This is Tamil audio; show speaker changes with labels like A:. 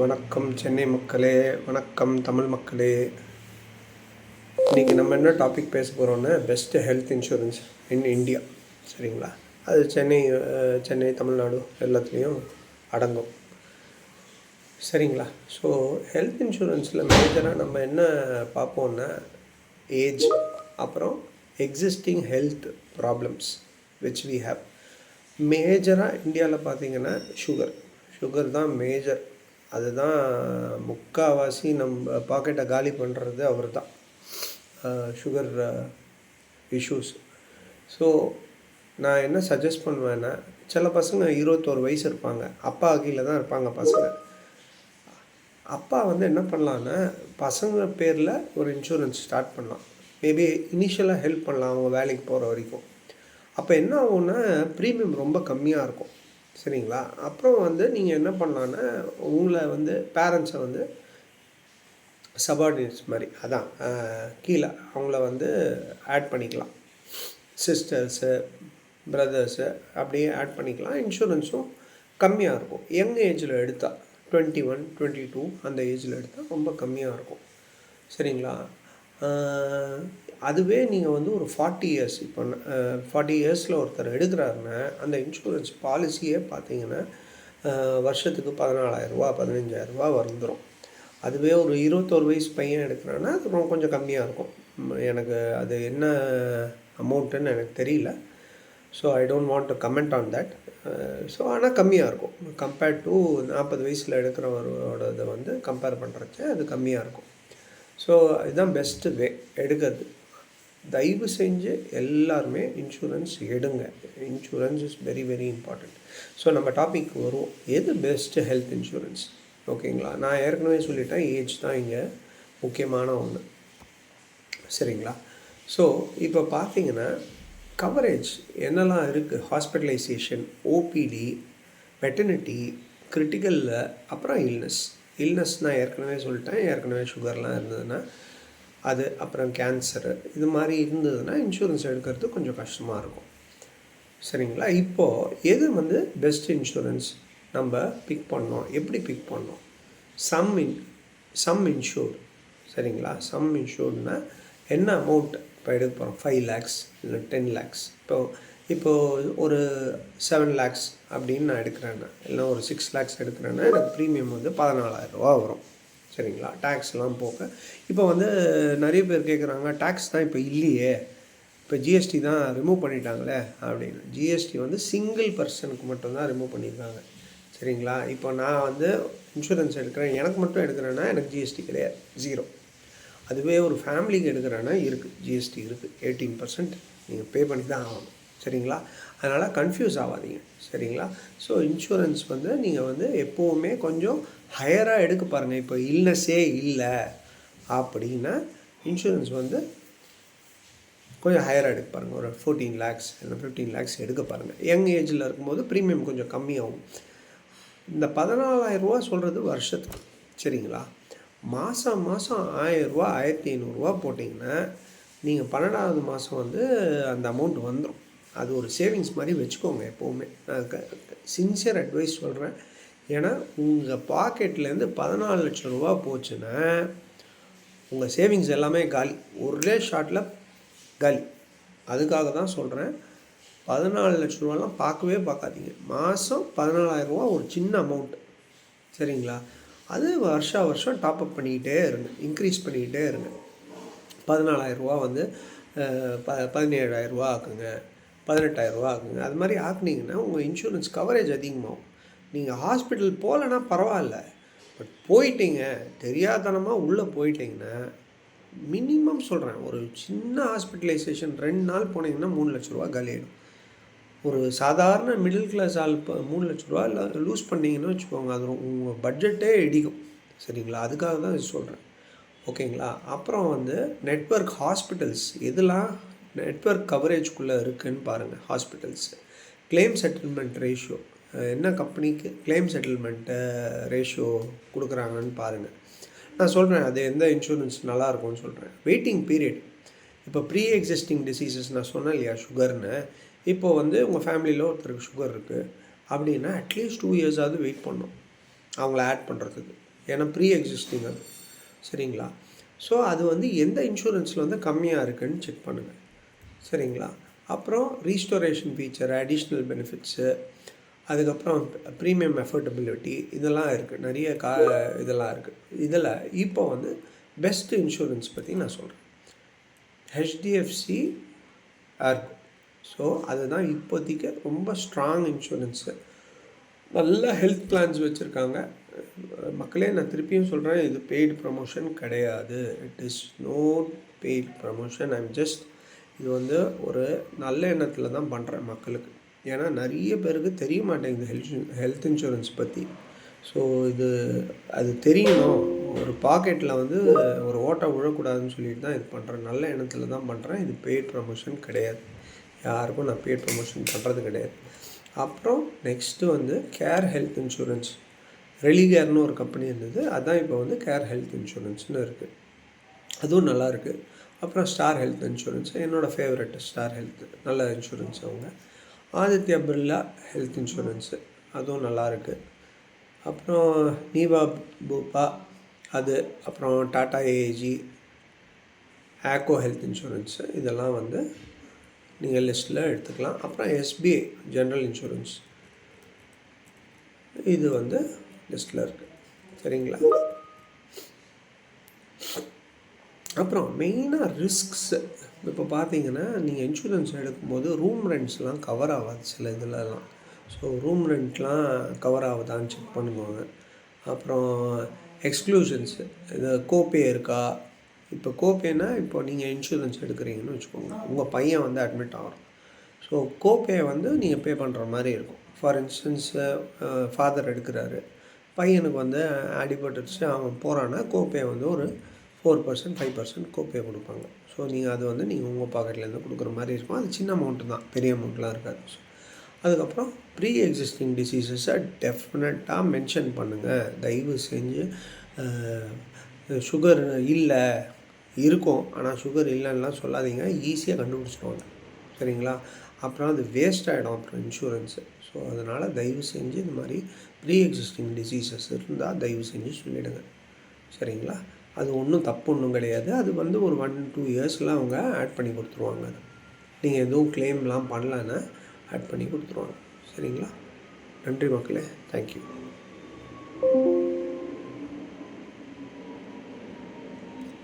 A: வணக்கம் சென்னை மக்களே, வணக்கம் தமிழ் மக்களே. இன்றைக்கி நம்ம என்ன டாபிக் பேச போகிறோன்னா best health insurance in India. சரிங்களா? அது சென்னை தமிழ்நாடு எல்லாத்துலேயும் அடங்கும். சரிங்களா? ஸோ ஹெல்த் இன்சூரன்ஸில் மேஜராக நம்ம என்ன பார்ப்போன்னா ஏஜ், அப்புறம் existing health problems which we have. மேஜராக இந்தியாவில் பார்த்திங்கன்னா சுகர் தான் மேஜர். அதுதான் முக்கால்வாசி நம்ம பாக்கெட்டை காலி பண்ணுறது அவர் தான், சுகர் இஷ்யூஸ். ஸோ நான் என்ன சஜஸ்ட் பண்ணுவேன்னா, சில பசங்க 21 வயசு இருப்பாங்க, அப்பா கீழே தான் இருப்பாங்க பசங்க. அப்பா என்ன பண்ணலான்னா, பசங்க பேரில் ஒரு இன்சூரன்ஸ் ஸ்டார்ட் பண்ணலாம். மேபி இனிஷியலாக ஹெல்ப் பண்ணலாம் அவங்க வேலைக்கு போகிற வரைக்கும். அப்போ என்ன ஆகும்னா ப்ரீமியம் ரொம்ப கம்மியாக இருக்கும். சரிங்களா? அப்புறம் நீங்கள் என்ன பண்ணலான்னா, உங்களை பேரண்ட்ஸை சபார்டினேட்ஸ் மாதிரி, அதான் கீழே அவங்கள ஆட் பண்ணிக்கலாம். சிஸ்டர்ஸு, பிரதர்ஸு அப்படியே ஆட் பண்ணிக்கலாம். இன்சூரன்ஸும் கம்மியாக இருக்கும். யங் ஏஜில் எடுத்தால் 21, 22 அந்த ஏஜில் எடுத்தால் ரொம்ப கம்மியாக இருக்கும். சரிங்களா? அதுவே நீங்கள் ஒரு 40 இயர்ஸ், இப்போ 40 இயர்ஸில் ஒருத்தர் எடுக்கிறாருன்னா அந்த இன்சூரன்ஸ் பாலிசியே பார்த்தீங்கன்னா வருஷத்துக்கு 14,000 15,000 வந்துடும். அதுவே ஒரு 21 வயசு பையன் எடுக்கிறான்னா அது கொஞ்சம் கம்மியாக இருக்கும். எனக்கு அது என்ன அமௌண்ட்டுன்னு எனக்கு தெரியல. So I don't want to comment on that. So ஆனால் கம்மியாக இருக்கும் கம்பேர்ட் டு 40 வயசில் எடுக்கிறவரோடதை கம்பேர் பண்ணுறச்ச அது கம்மியாக இருக்கும். ஸோ இதுதான் பெஸ்ட்டு வே எடுக்கிறது. தயவு செஞ்சு எல்லாருமே இன்சூரன்ஸ் எடுங்க. Insurance is very very important. So நம்ம டாபிக் வருவோம், எது பெஸ்ட்டு ஹெல்த் இன்சூரன்ஸ். ஓகேங்களா? நான் ஏற்கனவே சொல்லிட்டேன், ஏஜ் தான் இங்கே முக்கியமான ஒன்று. சரிங்களா? ஸோ இப்போ பார்த்தீங்கன்னா கவரேஜ் என்னெல்லாம் இருக்குது, ஹாஸ்பிட்டலைசேஷன், ஓபிடி, மெட்டர்னிட்டி, கிரிட்டிக்கலில், அப்புறம் இல்னஸ் நான் ஏற்கனவே சொல்லிட்டேன். ஏற்கனவே சுகர்லாம் இருந்ததுன்னா அது, அப்புறம் கேன்சரு, இது மாதிரி இருந்ததுன்னா இன்சூரன்ஸ் எடுக்கிறது கொஞ்சம் கஷ்டமாக இருக்கும். சரிங்களா? இப்போது எது பெஸ்ட் இன்சூரன்ஸ் நம்ம பிக் பண்ணோம், எப்படி பிக் பண்ணோம்? Some insured. சரிங்களா? சம் இன்சூர்டுனா என்ன அமௌண்ட் இப்போ எடுக்க போகிறோம்? 5 lakhs இல்லை 10 lakhs. இப்போது ஒரு 7 lakhs அப்படின்னு நான் எடுக்கிறேன்னா, இல்லை ஒரு 6 lakhs எடுக்கிறேன்னா எனக்கு ப்ரீமியம் 14,000 வரும். சரிங்களா? டேக்ஸ்லாம் போக. இப்போ நிறைய பேர் கேட்குறாங்க, டேக்ஸ் தான் இப்போ இல்லையே, இப்போ ஜிஎஸ்டி தான் ரிமூவ் பண்ணிட்டாங்களே அப்படின்னு. ஜிஎஸ்டி சிங்கிள் பர்சனுக்கு மட்டும்தான் ரிமூவ் பண்ணியிருக்காங்க. சரிங்களா? இப்போ நான் இன்சூரன்ஸ் எடுக்கிறேன், எனக்கு மட்டும் எடுக்கிறேன்னா எனக்கு ஜிஎஸ்டி கிடையாது, 0. அதுவே ஒரு ஃபேமிலிக்கு எடுக்கிறேன்னா இருக்குது, ஜிஎஸ்டி இருக்குது, 18% நீங்கள் பே பண்ணி தான் ஆகணும். சரிங்களா? அதனால் கன்ஃபியூஸ் ஆகாதீங்க. சரிங்களா? ஸோ இன்சூரன்ஸ் நீங்கள் எப்போவுமே கொஞ்சம் ஹையராக எடுக்க பாருங்கள். இப்போ இல்னஸே இல்லை அப்படின்னா இன்சூரன்ஸ் கொஞ்சம் ஹையராக எடுக்க பாருங்கள். ஒரு 14 lakhs இல்லை 15 lakhs எடுக்க பாருங்கள். யங் ஏஜில் இருக்கும்போது ப்ரீமியம் கொஞ்சம் கம்மியாகும். இந்த 14,000 சொல்கிறது வருஷத்துக்கு. சரிங்களா? மாதம் 1,000 1,500 போட்டிங்கன்னா நீங்கள் 12வது மாதம் அந்த அமௌண்ட் வந்துடும். அது ஒரு சேவிங்ஸ் மாதிரி வச்சுக்கோங்க எப்போவுமே. நான் சின்சியர் அட்வைஸ் சொல்கிறேன். ஏன்னா உங்கள் பாக்கெட்லேருந்து 14 லட்சம் ரூபா போச்சுன்னா உங்கள் சேவிங்ஸ் எல்லாமே காலி, ஒரே ஷாட்டில் காலி. அதுக்காக தான் சொல்கிறேன், 14 லட்ச ரூபாலாம் பார்க்கவே பார்க்காதீங்க. மாதம் 14,000 ஒரு சின்ன அமௌண்ட். சரிங்களா? அது வருஷம் டாப்அப் பண்ணிக்கிட்டே இருங்க, இன்க்ரீஸ் பண்ணிக்கிட்டே இருங்க. 14,000 17,000 ஆக்குங்க, 18,000 ஆக்குங்க. அது மாதிரி ஆக்குனீங்கன்னா உங்கள் இன்சூரன்ஸ் கவரேஜ் அதிகமாகும். நீங்கள் ஹாஸ்பிட்டல் போகலன்னா பரவாயில்ல, பட் போயிட்டீங்க, தெரியாதனமாக உள்ளே போயிட்டீங்கன்னா மினிமம் சொல்கிறேன், ஒரு சின்ன ஹாஸ்பிட்டலைசேஷன் 2 நாள் போனீங்கன்னா 3 லட்ச ரூபா காலி ஆகிடும். ஒரு சாதாரண மிடில் கிளாஸ் ஆள் இப்போ 3 லட்ச ரூபா இல்லை லூஸ் பண்ணிங்கன்னு வச்சுக்கோங்க, அது உங்கள் பட்ஜெட்டே இடிக்கும். சரிங்களா? அதுக்காக தான் இது சொல்கிறேன். ஓகேங்களா? அப்புறம் நெட்வொர்க் ஹாஸ்பிட்டல்ஸ் எதெல்லாம் நெட்வொர்க் கவரேஜ்குள்ளே இருக்குதுன்னு பாருங்கள். ஹாஸ்பிட்டல்ஸ் கிளைம் செட்டில்மெண்ட் ரேஷியோ, என்ன கம்பெனிக்கு கிளைம் செட்டில்மெண்ட்டு ரேஷியோ கொடுக்குறாங்கன்னு பாருங்கள். நான் சொல்கிறேன் அது எந்த இன்சூரன்ஸ் நல்லாயிருக்கும்னு சொல்கிறேன். வெயிட்டிங் பீரியட், இப்போ ப்ரீ எக்ஸிஸ்டிங் டிசீசஸ் நான் சொன்னேன் இல்லையா, சுகர்னு. இப்போது உங்கள் ஃபேமிலியில் ஒருத்தருக்கு சுகர் இருக்குது அப்படின்னா அட்லீஸ்ட் 2 இயர்ஸாவது வெயிட் பண்ணணும். அவங்கள ஆட் பண்ணுறதுக்கு. ஏன்னா ப்ரீ எக்ஸிஸ்டிங் அது. சரிங்களா? ஸோ அது வந்து எந்த இன்சூரன்ஸில் வந்து கம்மியாக இருக்குதுன்னு செக் பண்ணுங்கள். சரிங்களா? அப்புறம் ரீஸ்டோரேஷன் ஃபீச்சர், அடிஷ்னல் பெனிஃபிட்ஸு, அதுக்கப்புறம் ப்ரீமியம் அஃபோர்டபிலிட்டி இதெல்லாம் இருக்குது. நிறைய இதெல்லாம் இருக்குது. இதில் இப்போ வந்து பெஸ்ட் இன்சூரன்ஸ் பற்றி நான் சொல்கிறேன். ஹெச்டிஎஃப்சி ஆர்கோ. ஸோ அதுதான் இப்போதைக்கு ரொம்ப ஸ்ட்ராங் இன்சூரன்ஸு. நல்ல ஹெல்த் பிளான்ஸ் வச்சுருக்காங்க. மக்களே, நான் திருப்பியும் சொல்கிறேன், இது பெய்டு ப்ரமோஷன் கிடையாது. It is no paid promotion. இது வந்து ஒரு நல்ல எண்ணத்தில் தான் பண்ணுறேன் மக்களுக்கு. ஏன்னா நிறைய பேருக்கு தெரிய மாட்டேங்குது ஹெல்த் இன்சூரன்ஸ் பற்றி. ஸோ அது தெரியணும். ஒரு பாக்கெட்டில் வந்து ஒரு ஓட்டை விழக்கூடாதுன்னு சொல்லிட்டு தான் இது பண்ணுறேன். நல்ல எண்ணத்தில் தான் பண்ணுறேன். இது பெய்ட் ப்ரமோஷன் கிடையாது. யாருக்கும் நான் பெய்ட் ப்ரமோஷன் பண்ணுறது கிடையாது. அப்புறம் நெக்ஸ்ட்டு வந்து கேர் ஹெல்த் இன்சூரன்ஸ். ரெலிகேர்னு ஒரு கம்பெனி இருந்தது. அதுதான் இப்போ வந்து கேர் ஹெல்த் இன்சூரன்ஸ்னு இருக்குது. அதுவும் நல்லாயிருக்கு. அப்புறம் ஸ்டார் ஹெல்த் இன்சூரன்ஸ் என்னோடய ஃபேவரெட். ஸ்டார் ஹெல்த் நல்ல இன்சூரன்ஸ். அவங்க ஆதித்யா பிர்லா ஹெல்த் இன்சூரன்ஸு அதுவும் நல்லாயிருக்கு. அப்புறம் நீவா பூப்பா அது, அப்புறம் டாடா ஏஏஜி, ஆக்கோ ஹெல்த் இன்சூரன்ஸு இதெல்லாம் வந்து நீங்கள் லிஸ்ட்டில் எடுத்துக்கலாம். அப்புறம் எஸ்பிஐ ஜென்ரல் இன்சூரன்ஸ் இது வந்து லிஸ்ட்டில் இருக்குது. சரிங்களா? அப்புறம் மெயினாக ரிஸ்க்ஸு. இப்போ பார்த்தீங்கன்னா நீங்கள் இன்சூரன்ஸ் எடுக்கும்போது ரூம் ரெண்ட்ஸ்லாம் கவர் ஆகாது சில இதிலலாம். ஸோ ரூம் ரெண்ட்லாம் கவர் ஆகுதான்னு செக் பண்ணுவாங்க. அப்புறம் எக்ஸ்க்ளூஷன்ஸு, இது கோபே இருக்கா. இப்போ கோபேனா இப்போ நீங்கள் இன்சூரன்ஸ் எடுக்கிறீங்கன்னு வச்சுக்கோங்க, உங்கள் பையன் வந்து அட்மிட் ஆகிறோம். ஸோ கோபே வந்து நீங்கள் பே பண்ணுற மாதிரி இருக்கும். ஃபார் இன்ஸ்டன்ஸு ஃபாதர் எடுக்கிறாரு, பையனுக்கு வந்து அடிபட்டுருச்சு, அவன் போகிறான்னா கோபே வந்து ஒரு 4%, 5% கோபே கொடுப்பாங்க. ஸோ நீங்கள் அது வந்து நீங்கள் உங்கள் பாக்கெட்லேருந்து கொடுக்குற மாதிரி இருக்கும். அது சின்ன அமௌண்ட்டு தான், பெரிய அமௌண்ட்லாம் இருக்காது. அதுக்கப்புறம் ப்ரீ எக்ஸிஸ்டிங் டிசீசஸை டெஃபினட்டாக மென்ஷன் பண்ணுங்கள். தயவு செஞ்சு சுகர் இல்லை, இருக்கும் ஆனால் சுகர் இல்லைன்னெலாம் சொல்லாதீங்க. ஈஸியாக கண்டுபிடிச்சிடுவாங்க. சரிங்களா? அப்புறம் அது வேஸ்ட் ஆகிடும் அப்புறம் இன்சூரன்ஸு. ஸோ அதனால் தயவு செஞ்சு இந்த மாதிரி ப்ரீ எக்ஸிஸ்டிங் டிசீசஸ் இருந்தால் தயவு செஞ்சு சொல்லிவிடுங்க. சரிங்களா? அது ஒன்றும் தப்பு ஒன்றும் கிடையாது. அது வந்து ஒரு 1-2 இயர்ஸில் அவங்க ஆட் பண்ணி கொடுத்துருவாங்க. நீங்கள் எதுவும் கிளைம்லாம் பண்ணலன்னா ஆட் பண்ணி கொடுத்துருவாங்க. சரிங்களா? நன்றி மக்களே. தேங்க்யூ.